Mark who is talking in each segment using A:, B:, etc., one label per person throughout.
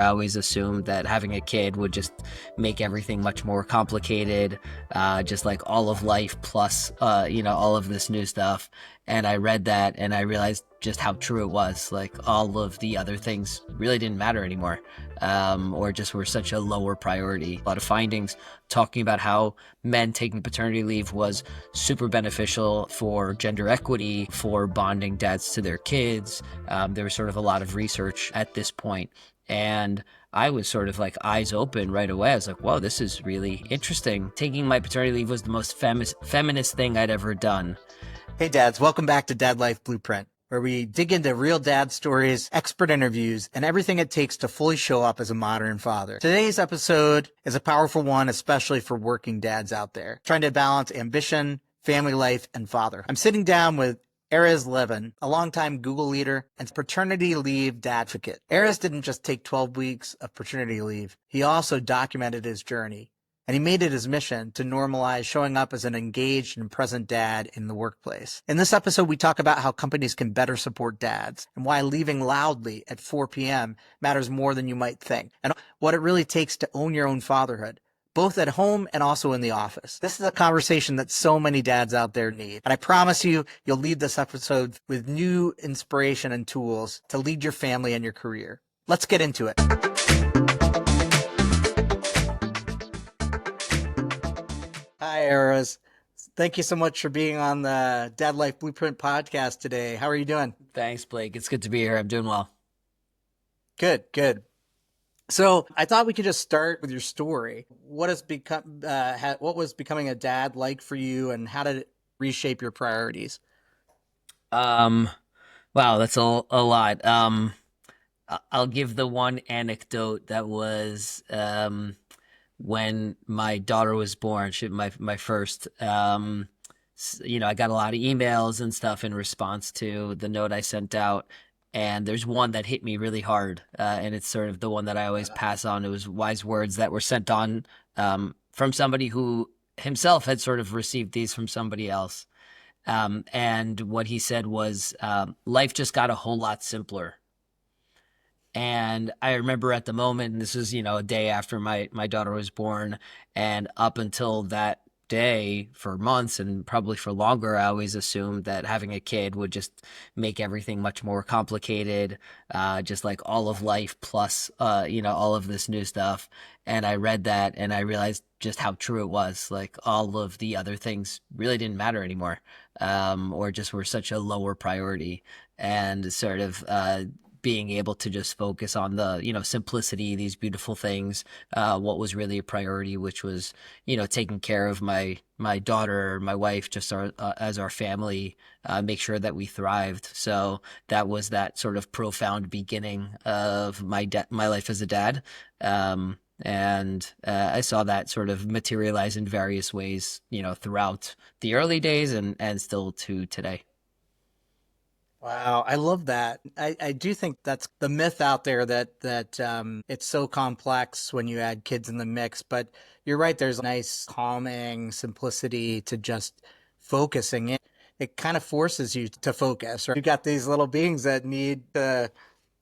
A: I always assumed that having a kid would just make everything much more complicated, just like all of life plus, all of this new stuff. And I read that and I realized just how true it was. Like all of the other things really didn't matter anymore, or just were such a lower priority. A lot of findings talking about how men taking paternity leave was super beneficial for gender equity, for bonding dads to their kids. There was sort of a lot of research at this point. And I was sort of like eyes open right away. I was like, whoa, this is really interesting. Taking my paternity leave was the most feminist thing I'd ever done.
B: Hey dads, welcome back to Dad Life Blueprint, where we dig into real dad stories, expert interviews, and everything it takes to fully show up as a modern father. Today's episode is a powerful one, especially for working dads out there, trying to balance ambition, family life, and father. I'm sitting down with Erez Levin, a longtime Google leader and paternity leave dadvocate. Erez didn't just take 12 weeks of paternity leave. He also documented his journey, and he made it his mission to normalize showing up as an engaged and present dad in the workplace. In this episode, we talk about how companies can better support dads and why leaving loudly at 4 p.m. matters more than you might think, and what it really takes to own your own fatherhood, both at home and also in the office. This is a conversation that so many dads out there need. And I promise you, you'll leave this episode with new inspiration and tools to lead your family and your career. Let's get into it. Hi, Erez. Thank you so much for being on the Dad Life Blueprint podcast today. How are you doing?
A: Thanks, Blake. It's good to be here. I'm doing well.
B: Good, good. So I thought we could just start with your story. What has become, what was becoming a dad like for you, and how did it reshape your priorities?
A: Um, wow, that's a lot. I'll give the one anecdote that was when my daughter was born. My first. I got a lot of emails and stuff in response to the note I sent out. And there's one that hit me really hard, and it's sort of the one that I always pass on. It was wise words that were sent on from somebody who himself had sort of received these from somebody else. And what he said was, life just got a whole lot simpler. And I remember at the moment, and this was, a day after my daughter was born, and up until that day for months and probably for longer, I always assumed that having a kid would just make everything much more complicated, just like all of life plus, all of this new stuff. And I read that and I realized just how true it was. Like all of the other things really didn't matter anymore, or just were such a lower priority. And sort of, being able to just focus on the, simplicity, these beautiful things, what was really a priority, which was, taking care of my daughter, my wife, just as our family, make sure that we thrived. So that was that sort of profound beginning of my life as a dad. And I saw that sort of materialize in various ways, throughout the early days and still to today.
B: Wow, I love that. I do think that's the myth out there that it's so complex when you add kids in the mix. But you're right, there's a nice calming simplicity to just focusing in. It kind of forces you to focus, right? You got these little beings that need to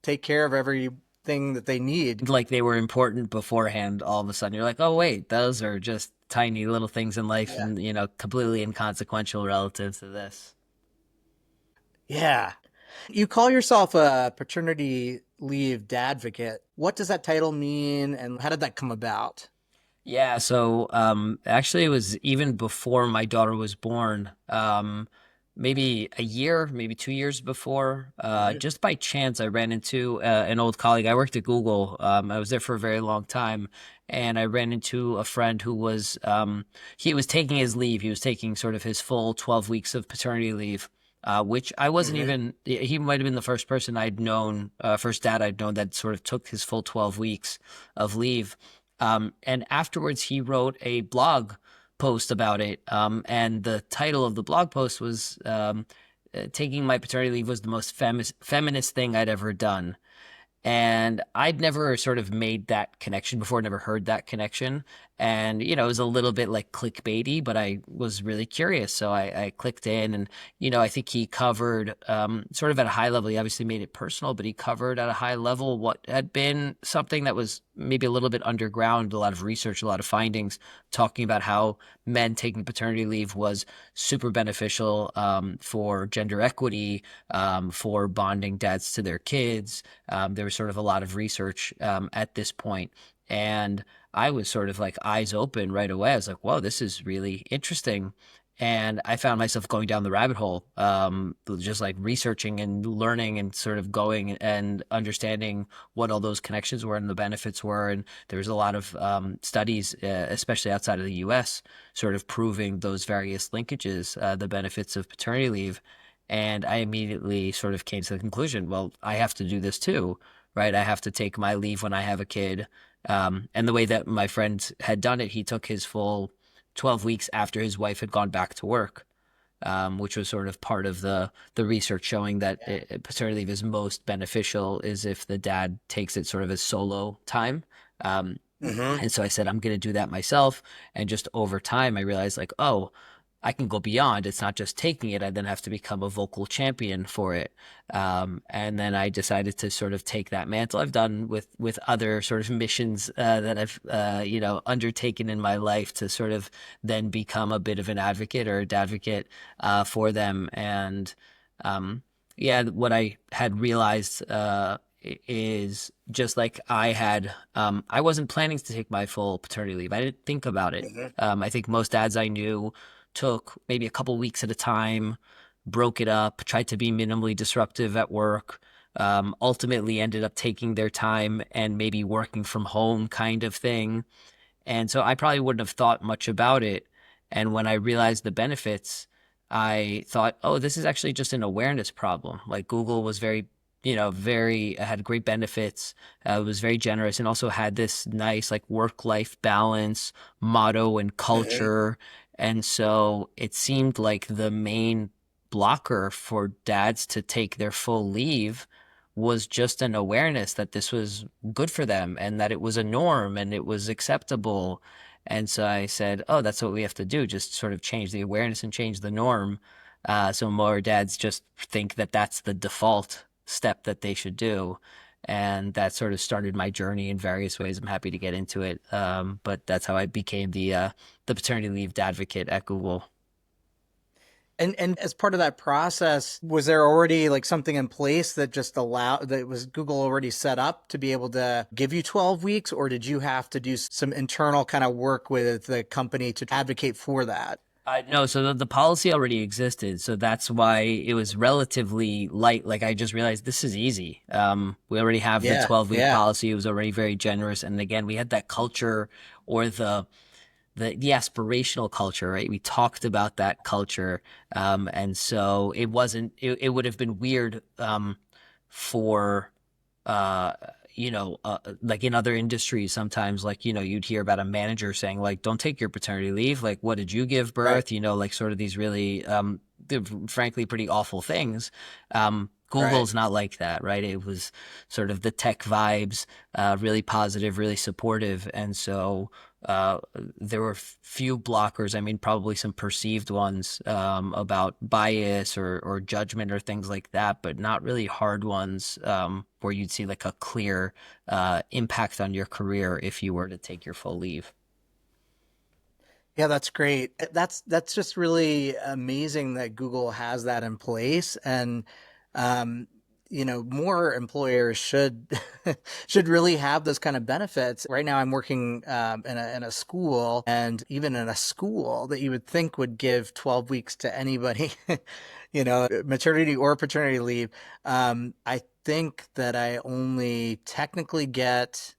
B: take care of everything that they need.
A: Like they were important beforehand, all of a sudden you're like, oh wait, those are just tiny little things in life,
B: Yeah.
A: and completely inconsequential relative to this.
B: Yeah. You call yourself a paternity leave dadvocate. What does that title mean, and how did that come about?
A: Yeah, so actually it was even before my daughter was born. Maybe a year, maybe 2 years before,
B: Right.
A: just by chance I ran into an old colleague. I worked at Google. I was there for a very long time, and I ran into a friend who was he was taking his leave. He was taking sort of his full 12 weeks of paternity leave, which I wasn't
B: Mhm.
A: even. He might have been the first person I'd known, first dad I'd known that sort of took his full 12 weeks of leave. And afterwards, he wrote a blog post about it. And the title of the blog post was, taking my paternity leave was the most feminist thing I'd ever done. And I'd never sort of made that connection before, never heard that connection. And, it was a little bit like clickbaity, but I was really curious. So I clicked in and, I think he covered sort of at a high level. He obviously made it personal, but he covered at a high level what had been something that was maybe a little bit underground, a lot of research, a lot of findings talking about how men taking paternity leave was super beneficial for gender equity, for bonding dads to their kids. There was sort of a lot of research at this point, and I was sort of like eyes open right away. I was like, "Whoa, this is really interesting." And I found myself going down the rabbit hole, just like researching and learning and sort of going and understanding what all those connections were and the benefits were. And there was a lot of studies, especially outside of the US, sort of proving those various linkages, the benefits of paternity leave. And I immediately sort of came to the conclusion, well, I have to do this too, right? I have to take my leave when I have a kid. And the way that my friend had done it, he took his full 12 weeks after his wife had gone back to work, which was sort of part of the research showing that paternity leave is most beneficial is if the dad takes it sort of as solo time. Um,
B: Mm-hmm.
A: and so I said, I'm going to do that myself. And just over time, I realized, like, oh, I can go beyond. It's not just taking it. I then have to become a vocal champion for it. And then I decided to sort of take that mantle. I've done with other sort of missions that I've undertaken in my life to sort of then become a bit of an advocate or a dadvocate for them. And yeah, what I had realized is just like I wasn't planning to take my full paternity leave. I didn't think about it.
B: Mm-hmm.
A: I think most dads I knew took maybe a couple weeks at a time, broke it up, tried to be minimally disruptive at work, ultimately ended up taking their time and maybe working from home kind of thing. And so I probably wouldn't have thought much about it. And when I realized the benefits, I thought, oh, this is actually just an awareness problem. Like Google was very, had great benefits, was very generous, and also had this nice, like, work life balance motto and
B: Mm-hmm.
A: culture. And so it seemed like the main blocker for dads to take their full leave was just an awareness that this was good for them and that it was a norm and it was acceptable. And so I said, oh, that's what we have to do, just sort of change the awareness and change the norm. So more dads just think that that's the default step that they should do. And that sort of started my journey in various ways. I'm happy to get into it. But that's how I became the paternity leave advocate at Google.
B: And as part of that process, was there already like something in place that just allowed that was Google already set up to be able to give you 12 weeks, or did you have to do some internal kind of work with the company to advocate for that?
A: No, so the policy already existed, so that's why it was relatively light. Like I just realized this is easy. We already have the
B: Yeah,
A: 12-week
B: yeah,
A: policy. It was already very generous, and again, we had that culture or the aspirational culture, right? We talked about that culture, and so it wasn't. It would have been weird for uh like in other industries sometimes, like, you'd hear about a manager saying, like, don't take your paternity leave, like, what did you give
B: right,
A: birth, like sort of these really frankly pretty awful things.
B: right.
A: Google's not like that, right? It was sort of the tech vibes, really positive, really supportive. And so there were few blockers. I mean, probably some perceived ones about bias or judgment or things like that, but not really hard ones where you'd see like a clear impact on your career if you were to take your full leave.
B: Yeah, that's great. That's just really amazing that Google has that in place, and um, more employers should should really have those kind of benefits. Right now, I'm working in a school, and even in a school that you would think would give 12 weeks to anybody, maternity or paternity leave. I think that I only technically get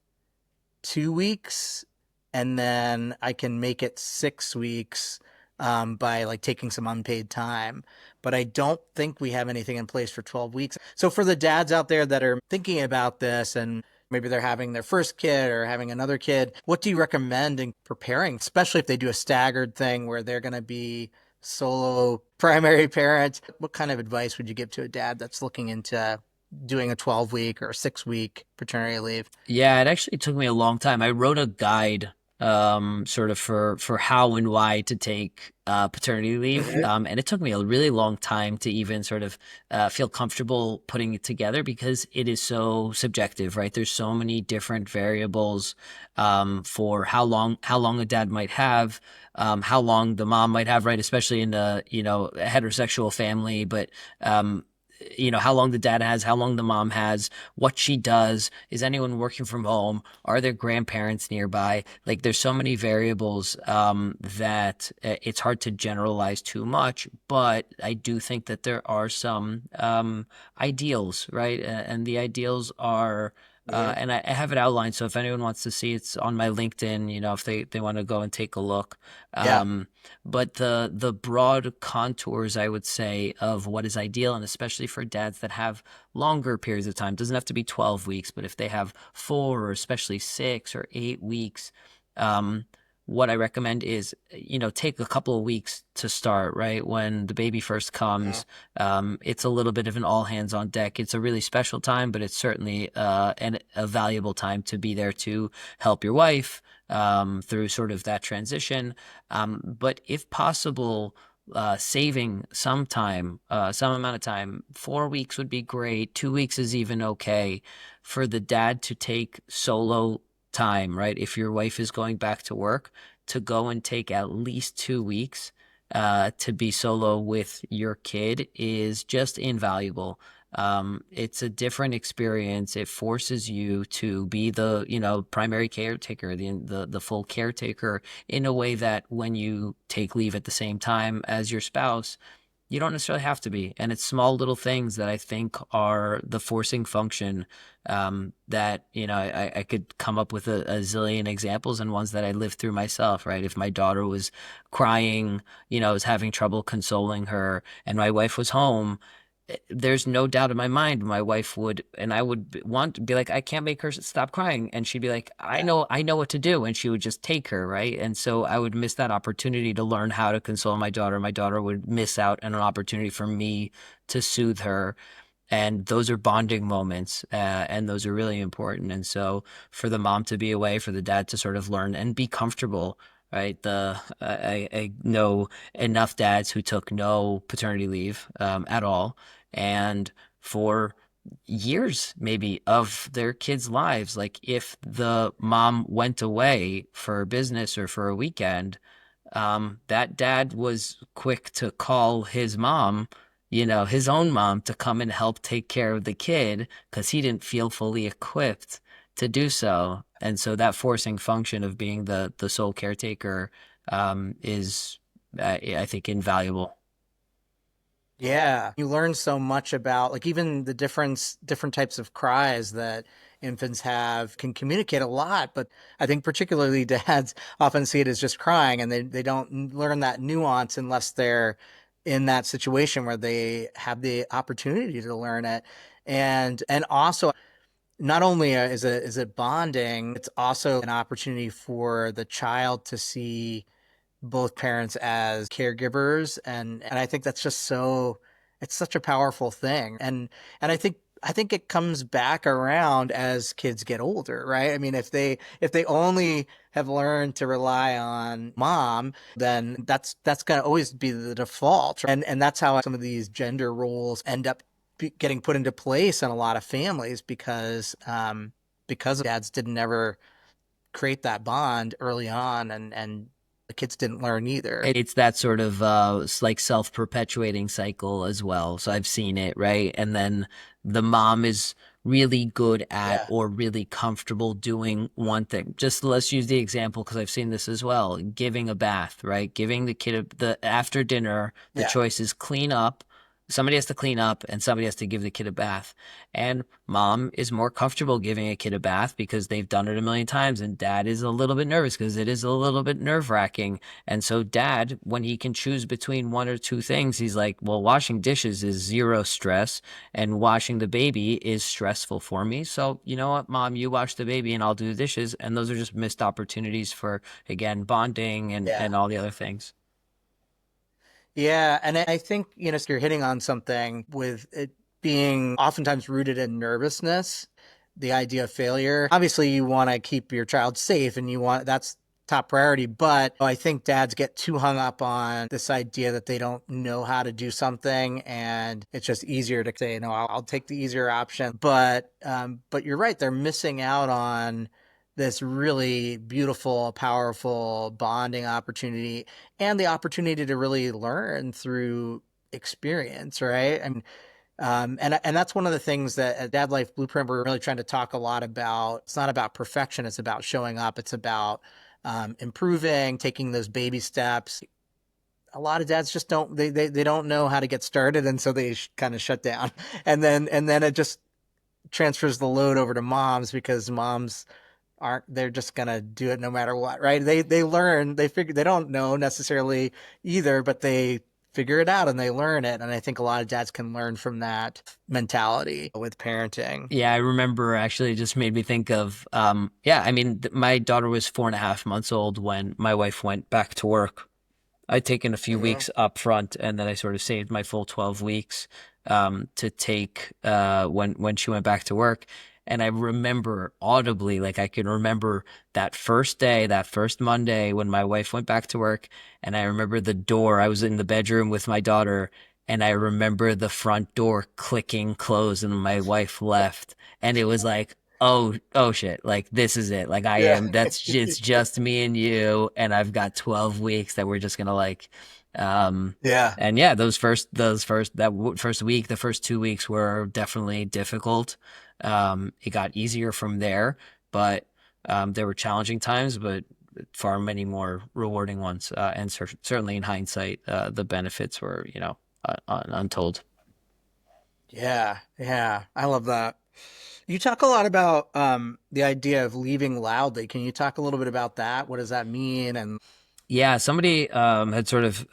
B: 2 weeks, and then I can make it 6 weeks by like taking some unpaid time. But I don't think we have anything in place for 12 weeks. So for the dads out there that are thinking about this and maybe they're having their first kid or having another kid, what do you recommend in preparing, especially if they do a staggered thing where they're going to be solo primary parents? What kind of advice would you give to a dad that's looking into doing a 12-week or a 6-week paternity leave?
A: Yeah, it actually took me a long time. I wrote a guide, sort of for how and why to take paternity leave, and it took me a really long time to even sort of feel comfortable putting it together because it is so subjective, right? There's so many different variables for how long a dad might have, how long the mom might have, right? Especially in a a heterosexual family, but how long the dad has, how long the mom has, what she does, is anyone working from home, are there grandparents nearby? Like there's so many variables that it's hard to generalize too much, but I do think that there are some ideals, right? And the ideals are and I have it outlined, so if anyone wants to see, it's on my LinkedIn, if they want to go and take a look.
B: Yeah.
A: Um, but the broad contours, I would say, of what is ideal, and especially for dads that have longer periods of time, doesn't have to be 12 weeks, but if they have 4 or especially 6 or 8 weeks, um, what I recommend is, take a couple of weeks to start, right? When the baby first
B: Yeah.
A: comes, it's a little bit of an all hands on deck. It's a really special time, but it's certainly a valuable time to be there to help your wife through sort of that transition. But if possible, saving some time, some amount of time, 4 weeks would be great. 2 weeks is even okay for the dad to take solo time, right? If your wife is going back to work, to go and take at least 2 weeks to be solo with your kid is just invaluable. It's a different experience. It forces you to be the, primary caretaker, the full caretaker in a way that when you take leave at the same time as your spouse, you don't necessarily have to be. And it's small little things that I think are the forcing function that, I could come up with a zillion examples and ones that I lived through myself, right? If my daughter was crying, I was having trouble consoling her and my wife was home, there's no doubt in my mind my wife would, and I would want to be like, I can't make her stop crying, and she'd be like,
B: Yeah.
A: I know what to do, and she would just take her, right? And so I would miss that opportunity to learn how to console my daughter. My daughter would miss out on an opportunity for me to soothe her, and those are bonding moments, and those are really important. And so for the mom to be away, for the dad to sort of learn and be comfortable, right? I know enough dads who took no paternity leave at all, and for years maybe of their kids' lives, like if the mom went away for business or for a weekend, that dad was quick to call his mom, his own mom, to come and help take care of the kid because he didn't feel fully equipped to do so. And so that forcing function of being the sole caretaker is, I think, invaluable.
B: Yeah. You learn so much about like even the different types of cries that infants have can communicate a lot, but I think particularly dads often see it as just crying and they don't learn that nuance unless they're in that situation where they have the opportunity to learn it. And also not only is it bonding, it's also an opportunity for the child to see both parents as caregivers, and I think that's just so it's such a powerful thing. And I think it comes back around as kids get older, right? I mean, if they only have learned to rely on mom, then that's going to always be the default. And that's how some of these gender roles end up getting put into place in a lot of families because dads didn't ever create that bond early on, and the kids didn't learn either.
A: It's that sort of like self-perpetuating cycle as well. So I've seen it, right? And then the mom is really good at
B: Yeah.
A: or really comfortable doing one thing. Just let's use the example because I've seen this as well. Giving a bath, right? Giving the kid the after dinner, the
B: Yeah.
A: choice is clean up. Somebody has to clean up and somebody has to give the kid a bath. And mom is more comfortable giving a kid a bath because they've done it a million times. And dad is a little bit nervous because it is a little bit nerve-wracking. And so dad, when he can choose between one or two things, he's like, well, washing dishes is zero stress and washing the baby is stressful for me. So, you know what, mom, you wash the baby and I'll do the dishes. And those are just missed opportunities for, again, bonding
B: Yeah.
A: and all the other things.
B: Yeah, and I think, you're hitting on something with it. being oftentimes rooted in nervousness, the idea of failure. Obviously, you want to keep your child safe and that's top priority. But I think dads get too hung up on this idea that they don't know how to do something, and it's just easier to say, no, I'll take the easier option. But you're right; they're missing out on this really beautiful, powerful bonding opportunity and the opportunity to really learn through experience, right? I mean, and that's one of the things that at Dad Life Blueprint we're really trying to talk a lot about. It's not about perfection; it's about showing up. It's about improving, taking those baby steps. A lot of dads just don't they don't know how to get started, and so they kind of shut down, and then it just transfers the load over to moms because moms aren't they're just gonna do it no matter what, right? They learn, they figure they don't know necessarily either, but they figure it out and they learn it. And I think a lot of dads can learn from that mentality with parenting.
A: Yeah, I remember actually it just made me think of, yeah, I mean, my daughter was 4.5 months old when my wife went back to work. I'd taken a few
B: Mm-hmm.
A: weeks up front, and then I sort of saved my full 12 weeks to take when she went back to work. And I remember audibly, like I can remember that first day, that first Monday when my wife went back to work, and I remember the door. I was in the bedroom with my daughter, and I remember the front door clicking closed, and my wife left, and it was like, oh shit, like this is it. Like
B: Yeah.
A: it's just me and you, and I've got 12 weeks that we're just gonna like, um,
B: Yeah.
A: and yeah, first week, the first 2 weeks were definitely difficult. It got easier from there, but, there were challenging times, but far many more rewarding ones. And certainly in hindsight, the benefits were, untold.
B: Yeah. Yeah. I love that. You talk a lot about the idea of leaving loudly. Can you talk a little bit about that? What does that mean? And
A: Yeah, somebody had sort of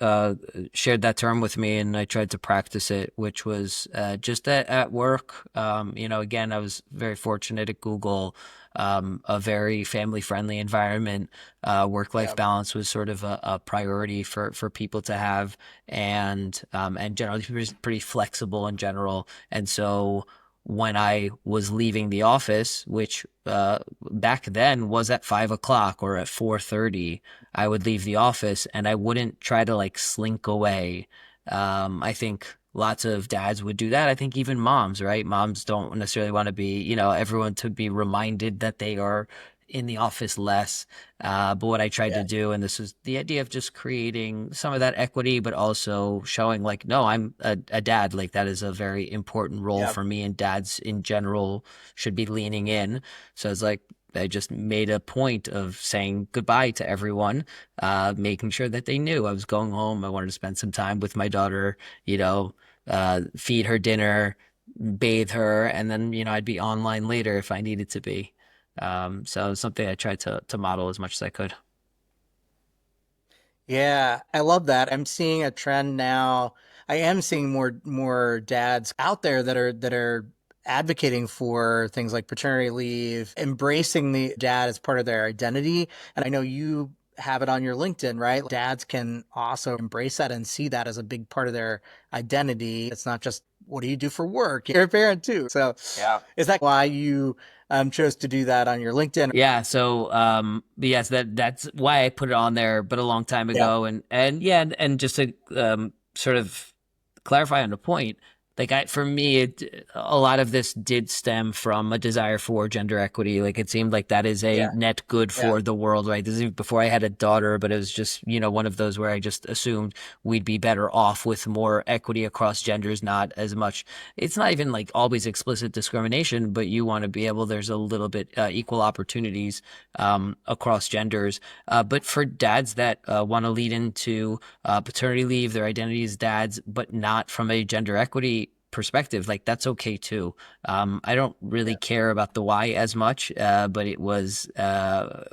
A: shared that term with me, and I tried to practice it, which was just at work. Again, I was very fortunate at Google, a very family-friendly environment. Work-life
B: yeah.
A: balance was sort of a priority for people to have, and generally pretty flexible in general. And so when I was leaving the office, which back then was at 5 o'clock or at 4:30. I would leave the office and I wouldn't try to like slink away. I think lots of dads would do that. I think even moms, right? Moms don't necessarily want to be, everyone to be reminded that they are in the office less. But what I tried to
B: Yeah.
A: do, and this is the idea of just creating some of that equity, but also showing like, no, I'm a dad. Like that is a very important role
B: Yeah.
A: for me, and dads in general should be leaning in. So it's like, I just made a point of saying goodbye to everyone, making sure that they knew I was going home. I wanted to spend some time with my daughter, feed her dinner, bathe her, and then, I'd be online later if I needed to be. So it's something I tried to model as much as I could.
B: Yeah, I love that. I'm seeing a trend now. I am seeing more dads out there that are advocating for things like paternity leave, embracing the dad as part of their identity. And I know you have it on your LinkedIn, right? Dads can also embrace that and see that as a big part of their identity. It's not just what do you do for work? You're a parent too. So, yeah, is that why you chose to do that on your LinkedIn?
A: Yeah, so yes, that's why I put it on there, but a long time
B: Yeah,
A: ago, and yeah, and just to sort of clarify on the point, like for me, a lot of this did stem from a desire for gender equity. Like it seemed like that is a
B: yeah,
A: net good
B: yeah,
A: for the world, right? This is even before I had a daughter, but it was just, one of those where I just assumed we'd be better off with more equity across genders, not as much. It's not even like always explicit discrimination, but you want to be able, there's a little bit equal opportunities across genders. But for dads that want to lead into paternity leave, their identity as dads, but not from a gender equity perspective, like that's okay too. I don't really
B: yeah,
A: care about the why as much, but it was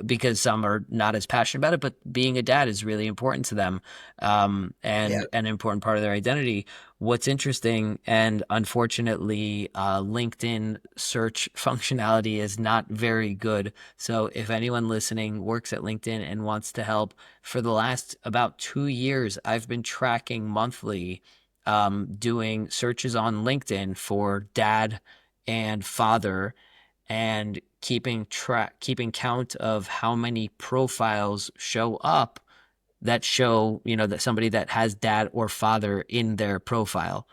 A: because some are not as passionate about it, but being a dad is really important to them,
B: yeah,
A: and an important part of their identity. What's interesting, and unfortunately, LinkedIn search functionality is not very good. So if anyone listening works at LinkedIn and wants to help, for the last about 2 years, I've been tracking monthly doing searches on LinkedIn for dad and father and keeping count of how many profiles show up that show, that somebody that has dad or father in their profile.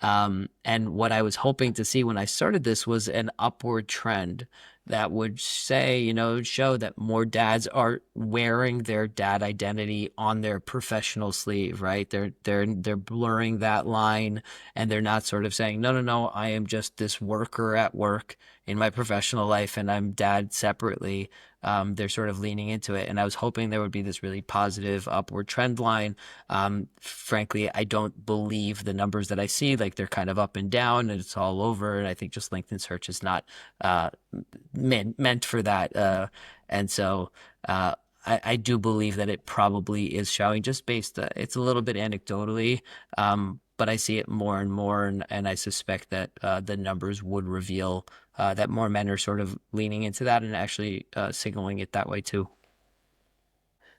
A: And what I was hoping to see when I started this was an upward trend that would say, show that more dads are wearing their dad identity on their professional sleeve, right? They're blurring that line, and they're not sort of saying, no, no, no, I am just this worker at work in my professional life, and I'm dad separately. They're sort of leaning into it, and I was hoping there would be this really positive upward trend line. Frankly, I don't believe the numbers that I see. Like, they're kind of up and down, and it's all over. And I think just LinkedIn search is not uh, meant for that. And so I do believe that it probably is showing, just based. It's a little bit anecdotally, but I see it more and more, and I suspect that the numbers would reveal that more men are sort of leaning into that and actually signaling it that way too.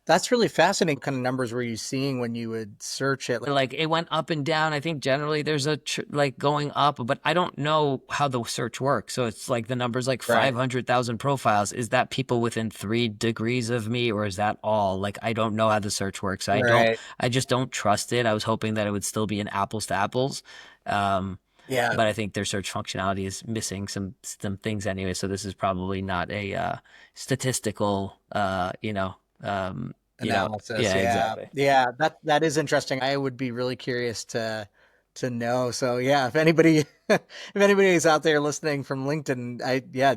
B: That's really fascinating. What kind of numbers were you seeing when you would search it?
A: Like, it went up and down. I think generally there's like going up, but I don't know how the search works. So it's like the number's like
B: Right.
A: 500,000 profiles. Is that people within 3 degrees of me, or is that all? Like, I don't know how the search works.
B: Right.
A: I just don't trust it. I was hoping that it would still be an apples to apples. Um,
B: Yeah.
A: but I think their search functionality is missing some things anyway. So this is probably not a statistical,
B: Analysis.
A: yeah,
B: Yeah.
A: exactly.
B: Yeah. That is interesting. I would be really curious to know. So yeah, if anybody if anybody is out there listening from LinkedIn,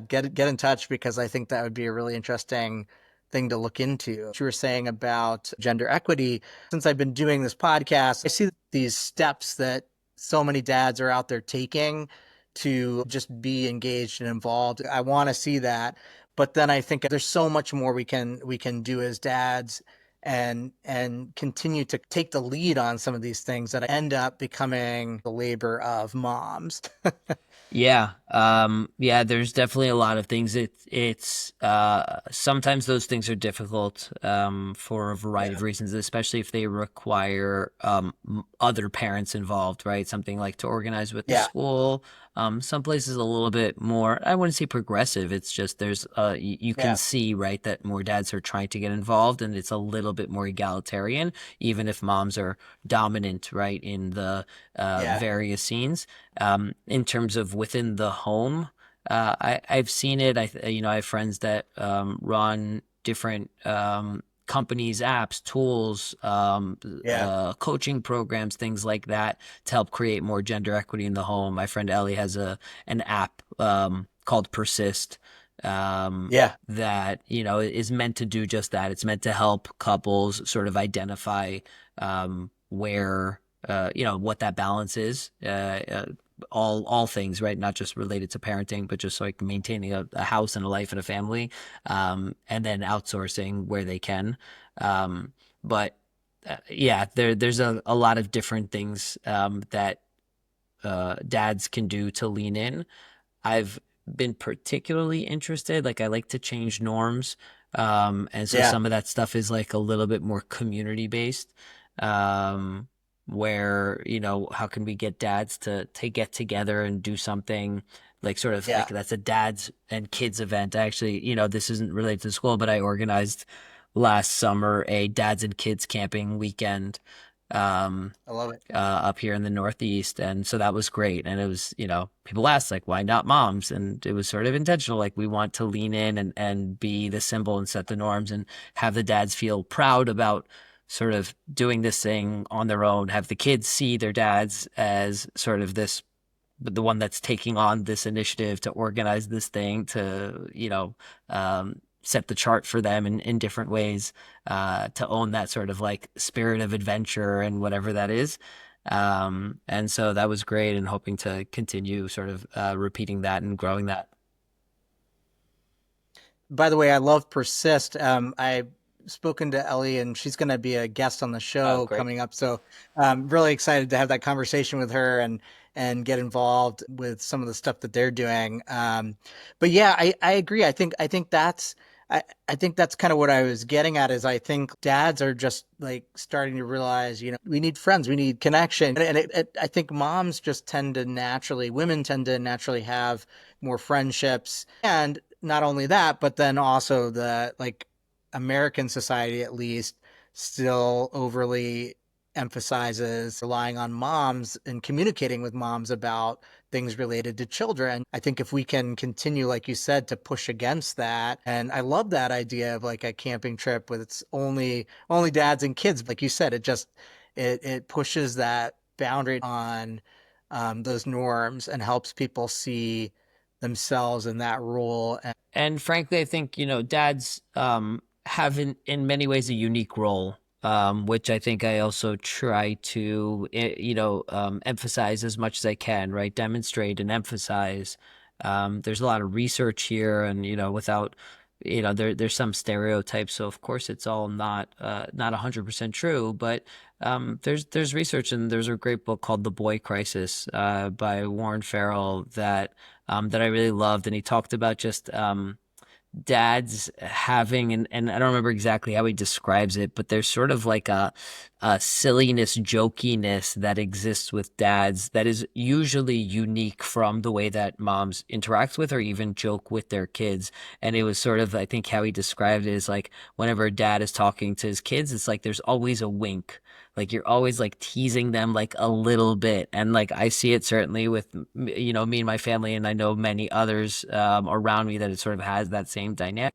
B: get in touch, because I think that would be a really interesting thing to look into. What you were saying about gender equity, since I've been doing this podcast, I see these steps that so many dads are out there taking to just be engaged and involved. I want to see that. But then I think there's so much more we can do as dads, and continue to take the lead on some of these things that end up becoming the labor of moms.
A: Yeah, yeah, there's definitely a lot of things. It's sometimes those things are difficult for a variety of
B: Yeah.
A: reasons, especially if they require other parents involved, right? Something like to organize with the
B: Yeah.
A: school. Some places a little bit more, I wouldn't say progressive. It's just there's you can
B: Yeah.
A: see, right, that more dads are trying to get involved, and it's a little bit more egalitarian, even if moms are dominant, right, in the
B: Yeah.
A: various scenes. In terms of within the home, I've seen it. I have friends that run different companies, apps, tools,
B: Yeah.
A: coaching programs, things like that, to help create more gender equity in the home. My friend Ellie has an app called Persist, um,
B: Yeah.
A: that is meant to do just that. It's meant to help couples sort of identify where what that balance is. All things, right? Not just related to parenting, but just like maintaining a house and a life and a family, and then outsourcing where they can. But yeah, there's a lot of different things that dads can do to lean in. I've been particularly interested. Like, I like to change norms. And so
B: Yeah.
A: some of that stuff is like a little bit more community based. Um, where, how can we get dads to get together and do something like, sort of like,
B: Yeah.
A: that's a dads and kids event. Actually, this isn't related to school, but I organized last summer a dads and kids camping weekend. Um,
B: I love it.
A: up here in the Northeast. And so that was great. And it was, people asked, like, why not moms? And it was sort of intentional. Like, we want to lean in and be the symbol and set the norms, and have the dads feel proud about sort of doing this thing on their own, have the kids see their dads as sort of this, the one that's taking on this initiative to organize this thing, to, set the chart for them in different ways, to own that sort of like spirit of adventure and whatever that is. And so that was great, and hoping to continue sort of repeating that and growing that.
B: By the way, I love Persist. I've spoken to Ellie, and she's going to be a guest on the show
A: Great.
B: coming up. So I'm really excited to have that conversation with her, and get involved with some of the stuff that they're doing. But yeah, I agree. I think that's I think that's kind of what I was getting at is I think dads are just like starting to realize, we need friends, we need connection. I think moms just tend to naturally, women tend to naturally have more friendships. And not only that, but then also the like American society, at least, still overly emphasizes relying on moms and communicating with moms about things related to children. I think if we can continue, like you said, to push against that, and I love that idea of like a camping trip with it's only dads and kids. Like you said, it pushes that boundary on those norms and helps people see themselves in that role.
A: And frankly, I think, dads have in many ways a unique role, which I think I also try to, emphasize as much as I can, right? Demonstrate and emphasize. There's a lot of research here, and, without, there's some stereotypes. So of course it's all not 100% true, but there's research, and there's a great book called The Boy Crisis by Warren Farrell that I really loved, and he talked about just dads having, and I don't remember exactly how he describes it, but there's sort of like a silliness, jokiness that exists with dads that is usually unique from the way that moms interact with or even joke with their kids. And it was sort of, I think how he described it is like whenever a dad is talking to his kids, it's like there's always a wink. Like you're always like teasing them like a little bit. And like I see it certainly with, me and my family, and I know many others around me that it sort of has that same dynamic.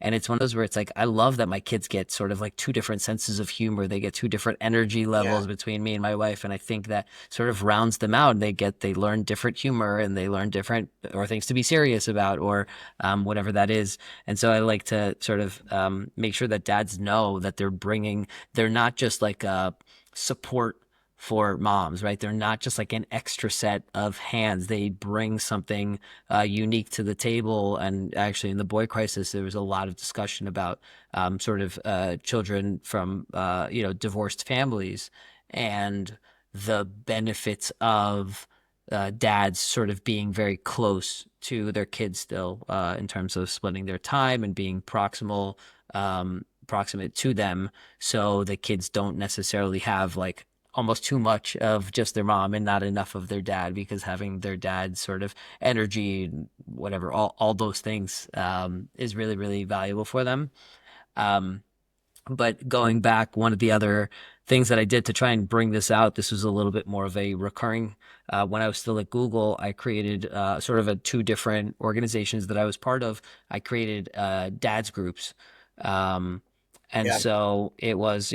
A: And it's one of those where it's like, I love that my kids get sort of like two different senses of humor. They get two different energy
B: Yeah.
A: levels between me and my wife. And I think that sort of rounds them out. And they learn different humor, and they learn different or things to be serious about, or whatever that is. And so I like to sort of make sure that dads know that they're not just like a support for moms, right? They're not just like an extra set of hands. They bring something unique to the table. And actually, in the Boy Crisis, there was a lot of discussion about sort of children from divorced families and the benefits of dads sort of being very close to their kids still in terms of splitting their time and being proximate to them, so the kids don't necessarily have like almost too much of just their mom and not enough of their dad, because having their dad's sort of energy, whatever, all those things is really, really valuable for them. Um, but going back, one of the other things that I did to try and bring this out, this was a little bit more of a recurring. When I was still at Google, I created sort of two different organizations that I was part of. I created dads groups. Um, and
B: Yeah.
A: so it was,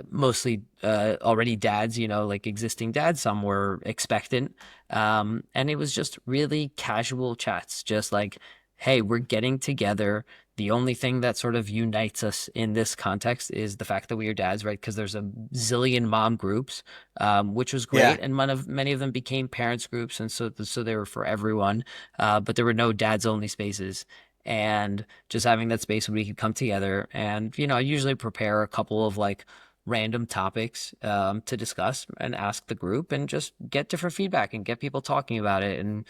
A: mostly already dads, like existing dads. Some were expectant. And it was just really casual chats, just like, hey, we're getting together. The only thing that sort of unites us in this context is the fact that we are dads, right? Because there's a zillion mom groups, which was
B: Yeah.
A: great, and many of them became parents groups, and so they were for everyone. But there were no dads only spaces, and just having that space where we could come together, and I usually prepare a couple of like random topics to discuss and ask the group and just get different feedback and get people talking about it, and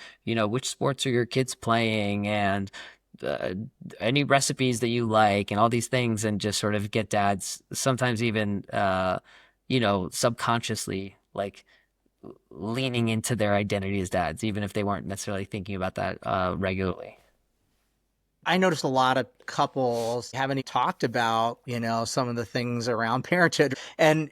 A: which sports are your kids playing, and uh, any recipes that you like, and all these things, and just sort of get dads sometimes even subconsciously like leaning into their identity as dads, even if they weren't necessarily thinking about that regularly.
B: I noticed a lot of couples haven't talked about, some of the things around parenthood and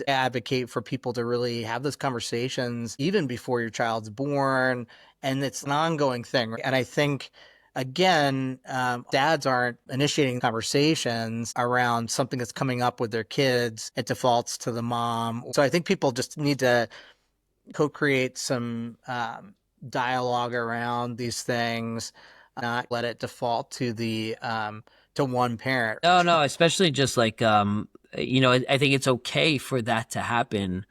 B: advocate for people to really have those conversations even before your child's born. And it's an ongoing thing. Right? And I think, again, dads aren't initiating conversations around something that's coming up with their kids. It defaults to the mom. So I think people just need to co-create some dialogue around these things, not let it default to the to one parent.
A: No, no, especially just like I think it's okay for that to happen.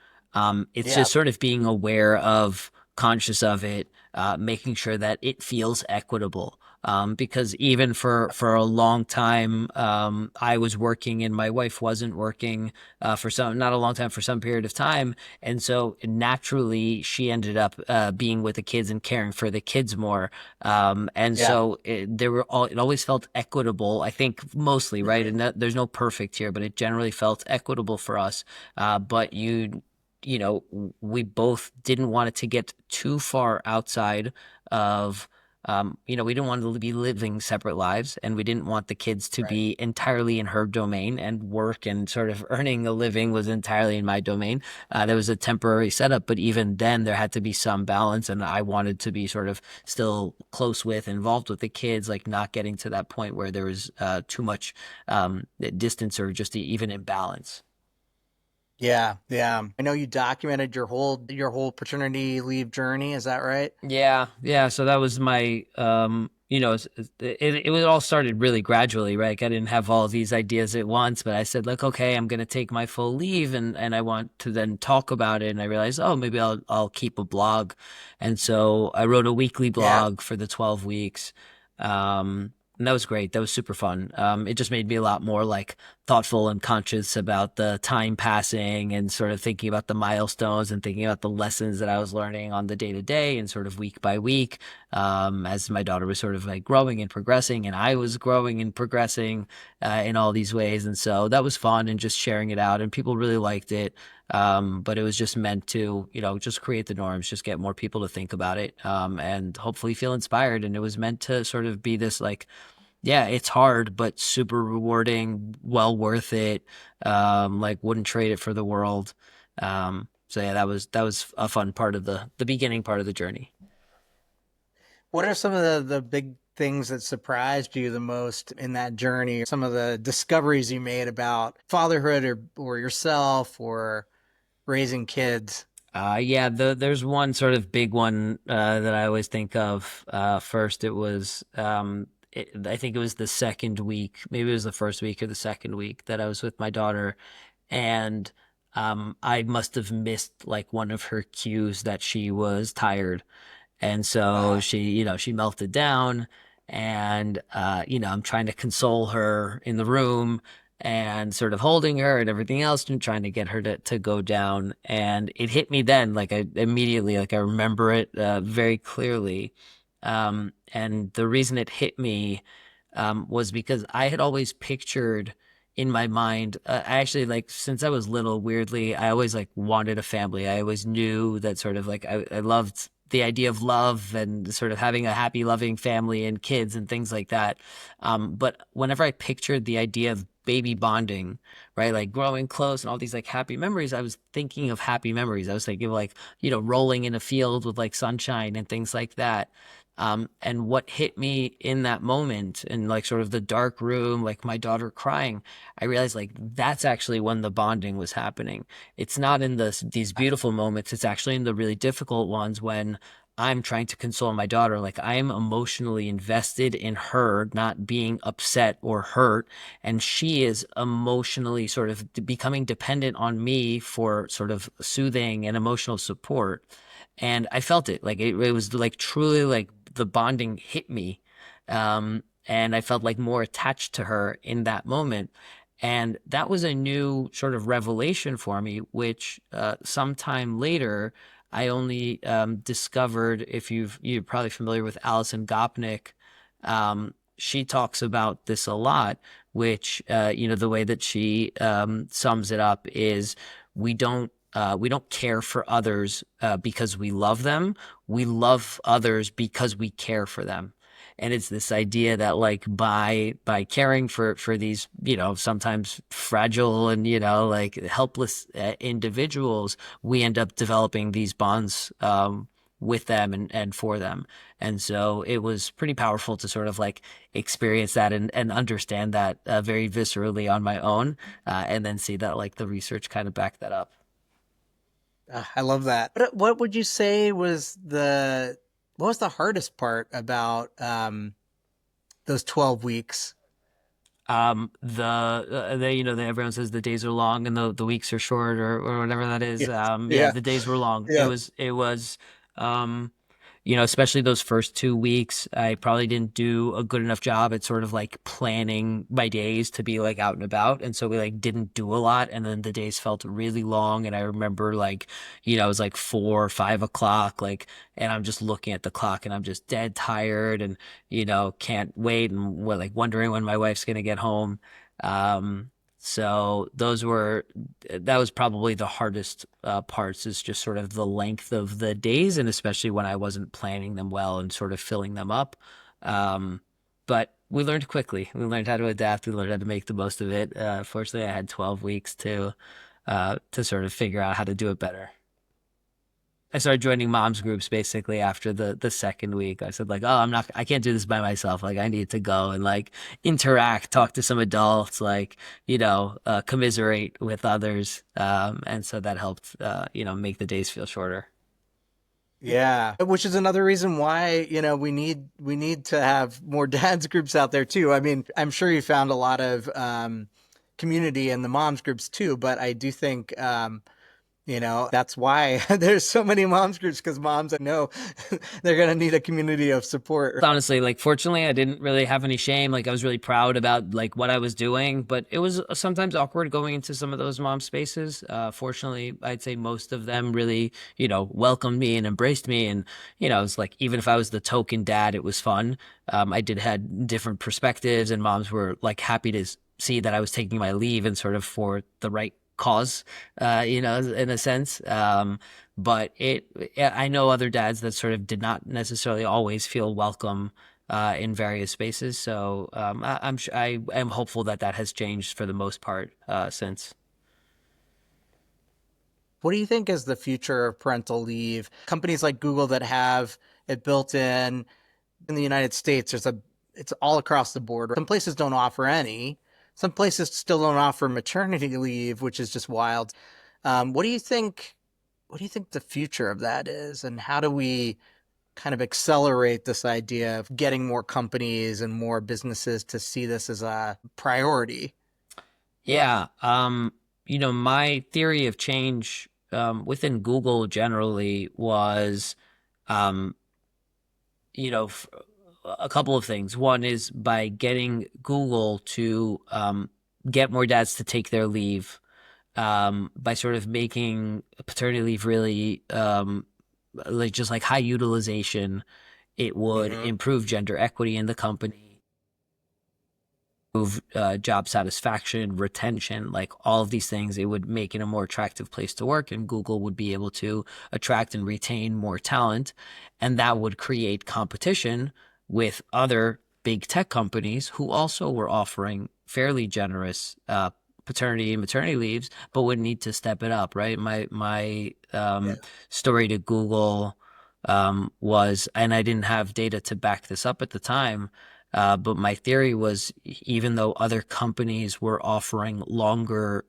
A: It's
B: Yeah.
A: just sort of being aware of, conscious of it, making sure that it feels equitable. because even for a long time, I was working and my wife wasn't working for some not a long time for some period of time, and so naturally she ended up being with the kids and caring for the kids more. And
B: Yeah.
A: so it always felt equitable. I think mostly right, and there's no perfect here, but it generally felt equitable for us. But you know, we both didn't want it to get too far outside of, we didn't want to be living separate lives, and we didn't want the kids to
B: Right.
A: be entirely in her domain, and work and sort of earning a living was entirely in my domain. There was a temporary setup, but even then, there had to be some balance, and I wanted to be sort of still close with, involved with the kids, like not getting to that point where there was too much distance or just even imbalance.
B: Yeah, yeah. I know you documented your whole paternity leave journey. Is that right?
A: Yeah, yeah. So that was my, it was all started really gradually, right? Like I didn't have all these ideas at once, but I said like, okay, I'm gonna take my full leave, and I want to then talk about it. And I realized, oh, maybe I'll keep a blog, and so I wrote a weekly
B: Yeah.
A: blog for the 12 weeks. And that was great. That was super fun. It just made me a lot more like thoughtful and conscious about the time passing, and sort of thinking about the milestones and thinking about the lessons that I was learning on the day to day and sort of week by week, as my daughter was sort of like growing and progressing, and I was growing and progressing in all these ways. And so that was fun, and just sharing it out, and people really liked it. But it was just meant to, just create the norms, just get more people to think about it, and hopefully feel inspired. And it was meant to sort of be this like, yeah, it's hard, but super rewarding, well worth it. Like wouldn't trade it for the world. So yeah, that was a fun part of the beginning part of the journey.
B: What are some of the big things that surprised you the most in that journey? Some of the discoveries you made about fatherhood or yourself or raising kids?
A: Yeah, there's one sort of big one that I always think of. First, I think it was the second week, maybe it was the first week or the second week that I was with my daughter, and I must have missed like one of her cues that she was tired. And so
B: Uh,
A: she melted down, and I'm trying to console her in the room, and sort of holding her and everything else, and trying to get her to go down. And it hit me then, like I immediately, like I remember it very clearly. And the reason it hit me was because I had always pictured in my mind, I actually, like, since I was little, weirdly, I always like wanted a family. I always knew that sort of like I loved the idea of love and sort of having a happy, loving family and kids and things like that. But whenever I pictured the idea of baby bonding, right, like growing close and all these like happy memories, I was thinking of happy memories. I was thinking of like, rolling in a field with like sunshine and things like that. And what hit me in that moment, in like sort of the dark room, like my daughter crying, I realized like that's actually when the bonding was happening. It's not in these beautiful moments. It's actually in the really difficult ones when I'm trying to console my daughter. Like I am emotionally invested in her not being upset or hurt, and she is emotionally sort of becoming dependent on me for sort of soothing and emotional support. And I felt it. Like it was like truly like the bonding hit me. And I felt like more attached to her in that moment. And that was a new sort of revelation for me, which sometime later I only discovered. If you're probably familiar with Alison Gopnik, she talks about this a lot. Which the way that she sums it up is we don't care for others because we love them. We love others because we care for them. And it's this idea that like by caring for these, sometimes fragile and, like helpless individuals, we end up developing these bonds with them and for them. And so it was pretty powerful to sort of like experience that and understand that very viscerally on my own, and then see that like the research kind of backed that up.
B: I love that. What would you say was the hardest part about those 12 weeks?
A: Everyone says the days are long and the weeks are short, or whatever that is.
B: Yes.
A: Yeah,
B: Yeah.
A: the days were long. It
B: Yeah.
A: was, um, especially those first 2 weeks, I probably didn't do a good enough job at sort of like planning my days to be like out and about. And so we like didn't do a lot. And then the days felt really long. And I remember like, it was like 4 or 5 o'clock, like, and I'm just looking at the clock and I'm just dead tired and, can't wait and we're like wondering when my wife's going to get home. Um, so that was probably the hardest parts is just sort of the length of the days, and especially when I wasn't planning them well and sort of filling them up. Um, but we learned quickly. We learned how to adapt. We learned how to make the most of it. Fortunately, I had 12 weeks to sort of figure out how to do it better. I started joining moms groups basically after the second week. I said like, oh, I can't do this by myself. Like I need to go and like interact, talk to some adults, like, commiserate with others. And so that helped, make the days feel shorter.
B: Yeah, which is another reason why, we need to have more dads groups out there too. I mean, I'm sure you found a lot of community in the moms groups too, but I do think that's why there's so many moms groups because moms know they're going to need a community of support.
A: Honestly, like fortunately I didn't really have any shame. Like I was really proud about like what I was doing, but it was sometimes awkward going into some of those mom spaces. Fortunately, I'd say most of them really, welcomed me and embraced me. And, it's like even if I was the token dad, it was fun. I did had different perspectives and moms were like happy to see that I was taking my leave and sort of for the right cause, in a sense. But I know other dads that sort of did not necessarily always feel welcome in various spaces. So I am hopeful that that has changed for the most part since.
B: What do you think is the future of parental leave? Companies like Google that have it built in the United States, it's all across the board. Some places don't offer any. Some places still don't offer maternity leave, which is just wild. What do you think? What do you think the future of that is, and how do we kind of accelerate this idea of getting more companies and more businesses to see this as a priority?
A: Yeah. My theory of change within Google generally was, um, a couple of things. One is by getting Google to get more dads to take their leave, by sort of making paternity leave really like just like high utilization. It would
B: Mm-hmm.
A: improve gender equity in the company, improve job satisfaction, retention, like all of these things. It would make it a more attractive place to work, and Google would be able to attract and retain more talent, and that would create competition with other big tech companies who also were offering fairly generous paternity and maternity leaves, but would need to step it up, right? My
B: Yeah.
A: story to Google was, and I didn't have data to back this up at the time, but my theory was even though other companies were offering longer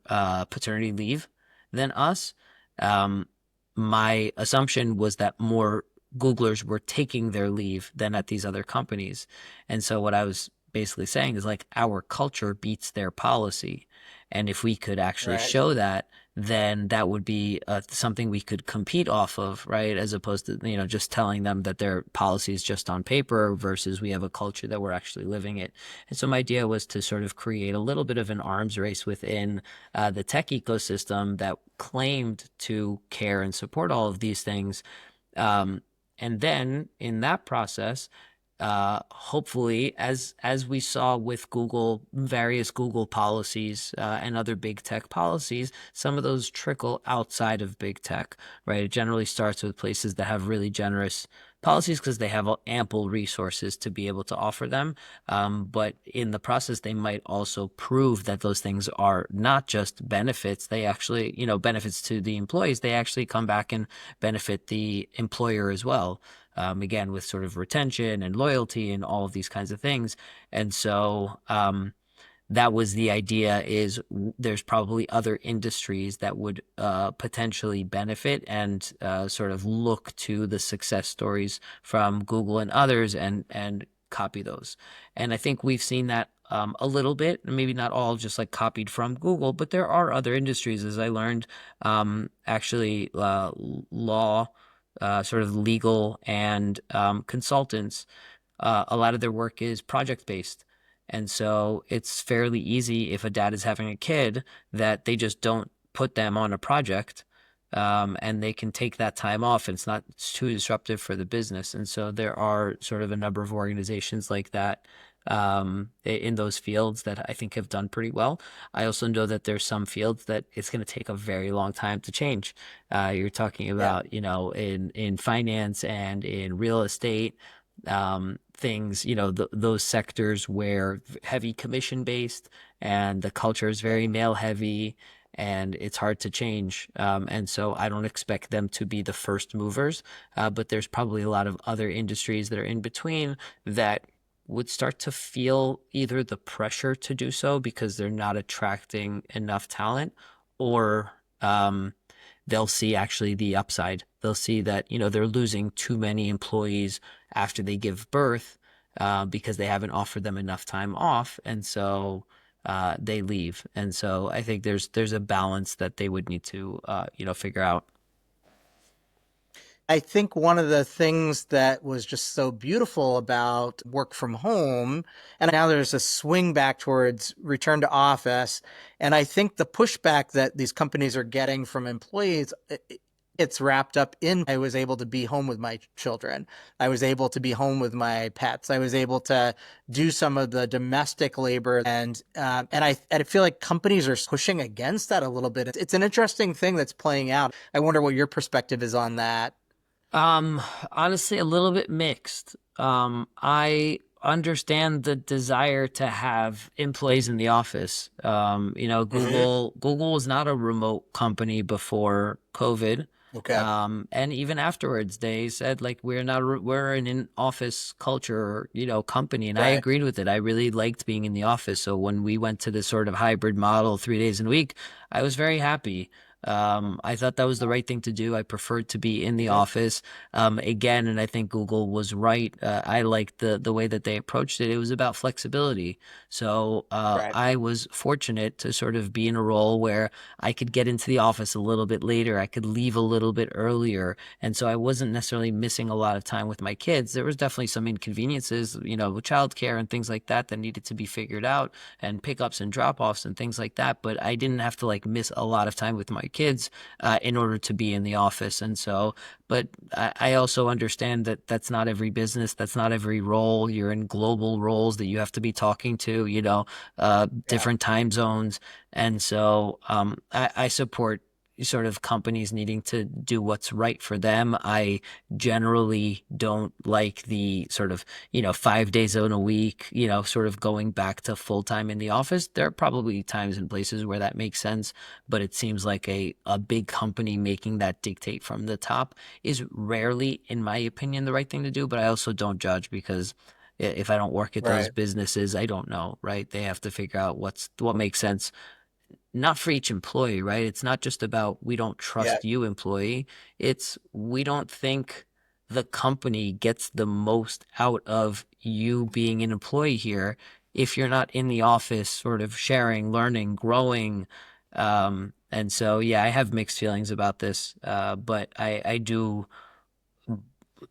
A: paternity leave than us, um, my assumption was that more Googlers were taking their leave than at these other companies. And so what I was basically saying is like our culture beats their policy. And if we could actually
B: Right.
A: show that, then that would be something we could compete off of, right? As opposed to, just telling them that their policy is just on paper versus we have a culture that we're actually living it. And so my idea was to sort of create a little bit of an arms race within the tech ecosystem that claimed to care and support all of these things. Um, and then in that process, hopefully, as we saw with Google, various Google policies and other big tech policies, some of those trickle outside of big tech, right? It generally starts with places that have really generous policies because they have ample resources to be able to offer them. But in the process, they might also prove that those things are not just benefits. They actually, benefits to the employees. They actually come back and benefit the employer as well. Again, with sort of retention and loyalty and all of these kinds of things. And so that was the idea is there's probably other industries that would potentially benefit and sort of look to the success stories from Google and others and copy those. And I think we've seen that a little bit, maybe not all just like copied from Google, but there are other industries, as I learned, actually law sort of legal and consultants, a lot of their work is project based. And so it's fairly easy if a dad is having a kid that they just don't put them on a project, and they can take that time off. And it's too disruptive for the business. And so there are sort of a number of organizations like that in those fields that I think have done pretty well. I also know that there's some fields that it's going to take a very long time to change. You're talking
B: Yeah.
A: about, in finance and in real estate, things, those sectors where heavy commission based and the culture is very male heavy and it's hard to change. And so I don't expect them to be the first movers, but there's probably a lot of other industries that are in between that would start to feel either the pressure to do so because they're not attracting enough talent, or they'll see actually the upside. They'll see that, they're losing too many employees after they give birth, because they haven't offered them enough time off. And so they leave. And so I think there's a balance that they would need to, figure out.
B: I think one of the things that was just so beautiful about work from home, and now there's a swing back towards return to office. And I think the pushback that these companies are getting from employees, it's wrapped up in I was able to be home with my children. I was able to be home with my pets. I was able to do some of the domestic labor, and I feel like companies are pushing against that a little bit. It's an interesting thing that's playing out. I wonder what your perspective is on that.
A: Um, Honestly, a little bit mixed. I understand the desire to have employees in the office.
B: Hmm.
A: Google was not a remote company before COVID.
B: Okay.
A: And even afterwards, they said like we're an in-office culture, company, and I
B: Right.
A: agreed with it. I really liked being in the office. So when we went to this sort of hybrid model, 3 days a week, I was very happy. I thought that was the right thing to do. I preferred to be in the
B: Hmm.
A: office. Again, and I think Google was right. I liked the way that they approached it. It was about flexibility. So
B: Right.
A: I was fortunate to sort of be in a role where I could get into the office a little bit later. I could leave a little bit earlier. And so I wasn't necessarily missing a lot of time with my kids. There was definitely some inconveniences, with childcare and things like that that needed to be figured out, and pickups and drop-offs and things like that. But I didn't have to like miss a lot of time with my kids in order to be in the office. And so, but I also understand that that's not every business, that's not every role. You're in global roles that you have to be talking to,
B: Yeah.
A: different time zones. And so I support sort of companies needing to do what's right for them. I generally don't like the sort of, 5 days in a week, sort of going back to full time in the office. There are probably times and places where that makes sense, but it seems like a big company making that dictate from the top is rarely, in my opinion, the right thing to do. But I also don't judge because if I don't work at those
B: Right.
A: businesses, I don't know, right? They have to figure out what makes sense, not for each employee, right? It's not just about we don't
B: Yeah.
A: trust you, employee. It's we don't think the company gets the most out of you being an employee here if you're not in the office, sort of sharing, learning, growing. And so, yeah, I have mixed feelings about this, but I do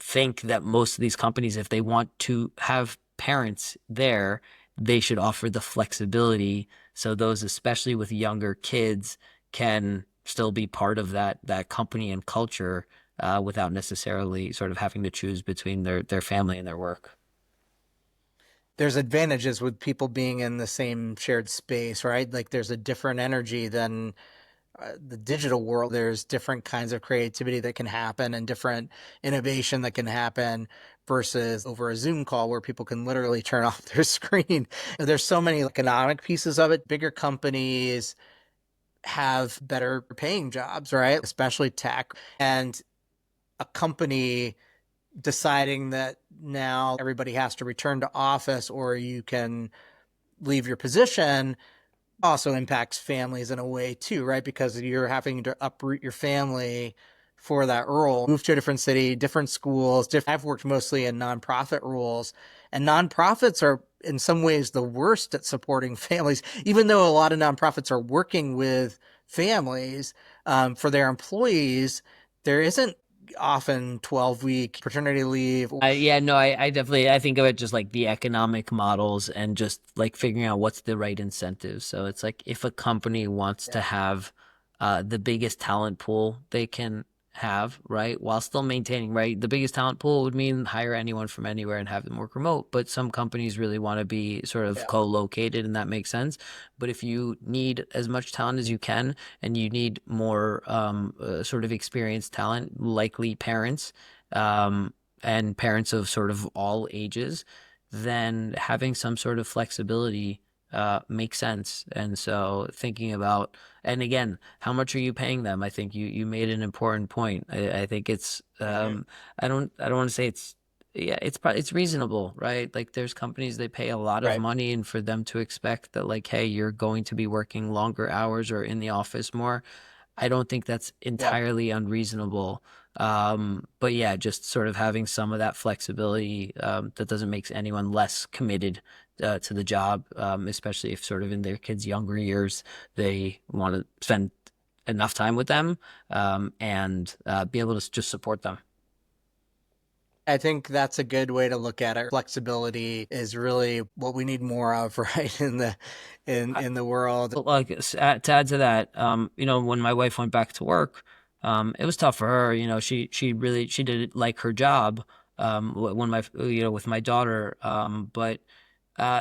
A: think that most of these companies, if they want to have parents there, they should offer the flexibility so those, especially with younger kids, can still be part of that company and culture, without necessarily sort of having to choose between their family and their work.
B: There's advantages with people being in the same shared space, right? Like there's a different energy than the digital world. There's different kinds of creativity that can happen and different innovation that can happen versus over a Zoom call where people can literally turn off their screen. There's so many economic pieces of it. Bigger companies have better paying jobs, right? Especially tech. And a company deciding that now everybody has to return to office or you can leave your position also impacts families in a way too, right? Because you're having to uproot your family for that role, move to a different city, different schools. I've worked mostly in nonprofit roles, and nonprofits are in some ways the worst at supporting families, even though a lot of nonprofits are working with families for their employees. There isn't often 12-week paternity leave.
A: Yeah, no, I definitely I think of it just like the economic models and just like figuring out what's the right incentive. So it's like if a company wants to
B: Yeah.
A: have the biggest talent pool they can have, right, while still maintaining, right? The biggest talent pool would mean hire anyone from anywhere and have them work remote, but some companies really want to be sort of
B: Yeah.
A: co-located and that makes sense. But if you need as much talent as you can and you need more sort of experienced talent, likely parents, um and parents of sort of all ages, then having some sort of flexibility makes sense. And so thinking about, and again, how much are you paying them? I think you made an important point. I think it's
B: Hmm.
A: I don't want to say it's yeah, it's probably it's reasonable, right? Like there's companies they pay a lot of
B: Right.
A: money and for them to expect that like, hey, you're going to be working longer hours or in the office more. I don't think that's
B: Yeah.
A: entirely unreasonable. But yeah, just sort of having some of that flexibility that doesn't make anyone less committed to the job, especially if sort of in their kids' younger years they want to spend enough time with them and be able to just support them.
B: I think that's a good way to look at it. Flexibility is really what we need more of, right, in the in the world.
A: But like to add to that, when my wife went back to work, it was tough for her. She really she did like her job when my with my daughter, but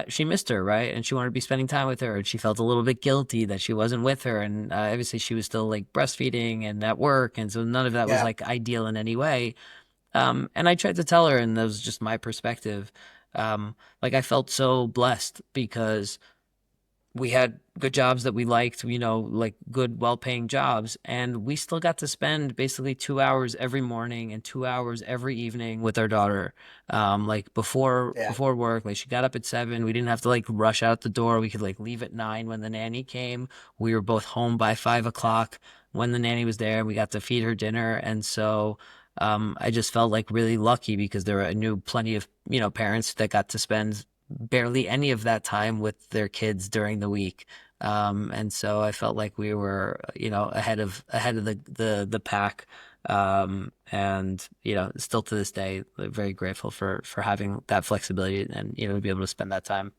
A: she missed her, right? And she wanted to be spending time with her, and she felt a little bit guilty that she wasn't with her. And obviously, she was still like breastfeeding and at work, and so none of that was
B: Yeah.
A: like ideal in any way. And I tried to tell her, and that was just my perspective. Like I felt so blessed because we had good jobs that we liked, like good, well-paying jobs, and we still got to spend basically 2 hours every morning and 2 hours every evening with our daughter. Like before
B: Yeah.
A: before work, like she got up at 7. We didn't have to like rush out the door. We could like leave at 9 when the nanny came. We were both home by 5 o'clock when the nanny was there. We got to feed her dinner, and so. I just felt like really lucky because I knew plenty of, parents that got to spend barely any of that time with their kids during the week. And so I felt like we were, ahead of the pack. And still to this day, like, very grateful for having that flexibility and to be able to spend that time.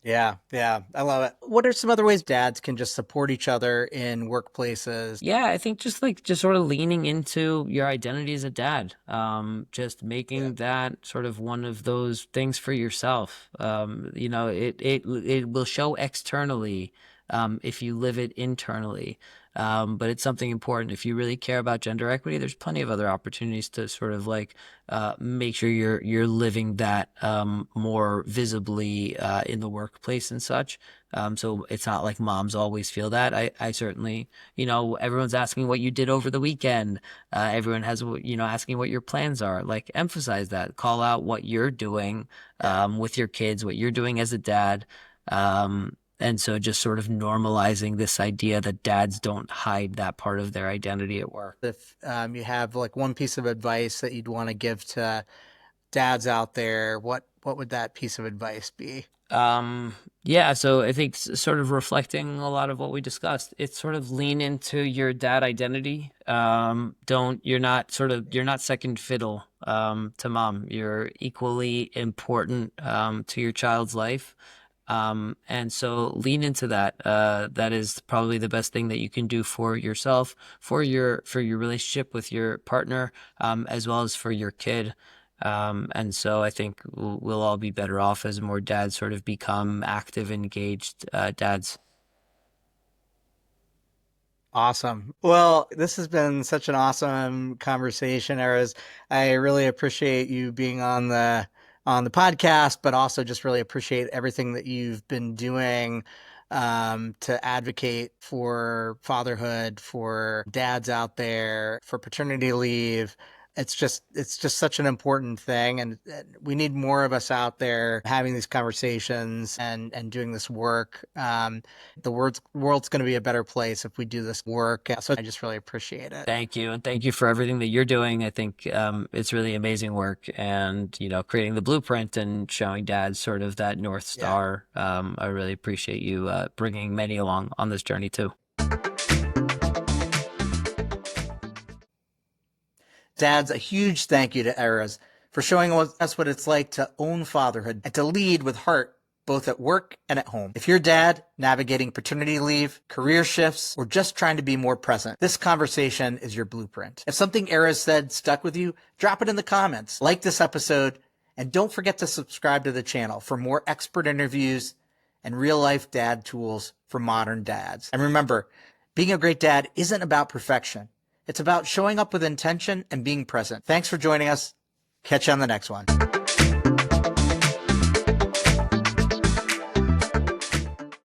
B: Yeah. Yeah. I love it. What are some other ways dads can just support each other in workplaces?
A: Yeah, I think just sort of leaning into your identity as a dad, just
B: Yeah.
A: making that sort of one of those things for yourself. It will show externally, if you live it internally. But it's something important. If you really care about gender equity, there's plenty of other opportunities to sort of like make sure you're living that more visibly in the workplace and such. So it's not like moms always feel that. I certainly, everyone's asking what you did over the weekend. Everyone has, asking what your plans are. Like, emphasize that. Call out what you're doing
B: Yeah.
A: with your kids, what you're doing as a dad. And so just sort of normalizing this idea that dads don't hide that part of their identity at work.
B: If you have like one piece of advice that you'd want to give to dads out there, what would that piece of advice be?
A: Um, yeah, so I think sort of reflecting a lot of what we discussed, it's sort of lean into your dad identity. You're not second fiddle, to mom. You're equally important, to your child's life. And so lean into that. That is probably the best thing that you can do for yourself, for your relationship with your partner, as well as for your kid. And so I think we'll all be better off as more dads sort of become active, engaged dads.
B: Awesome. Well, this has been such an awesome conversation, Erez. I really appreciate you being on the podcast, but also just really appreciate everything that you've been doing to advocate for fatherhood, for dads out there, for paternity leave. It's just such an important thing, and we need more of us out there having these conversations and doing this work. The world's going to be a better place if we do this work. So I just really appreciate it.
A: Thank you, and thank you for everything that you're doing. I think it's really amazing work, and creating the blueprint and showing dads sort of that North
B: Yeah.
A: Star. I really appreciate you bringing many along on this journey too.
B: Dads, a huge thank you to Erez for showing us what it's like to own fatherhood and to lead with heart both at work and at home. If you're a dad navigating paternity leave, career shifts, or just trying to be more present, this conversation is your blueprint. If something Erez said stuck with you, drop it in the comments. Like this episode, and don't forget to subscribe to the channel for more expert interviews and real-life dad tools for modern dads. And remember, being a great dad isn't about perfection. It's about showing up with intention and being present. Thanks for joining us. Catch you on the next one.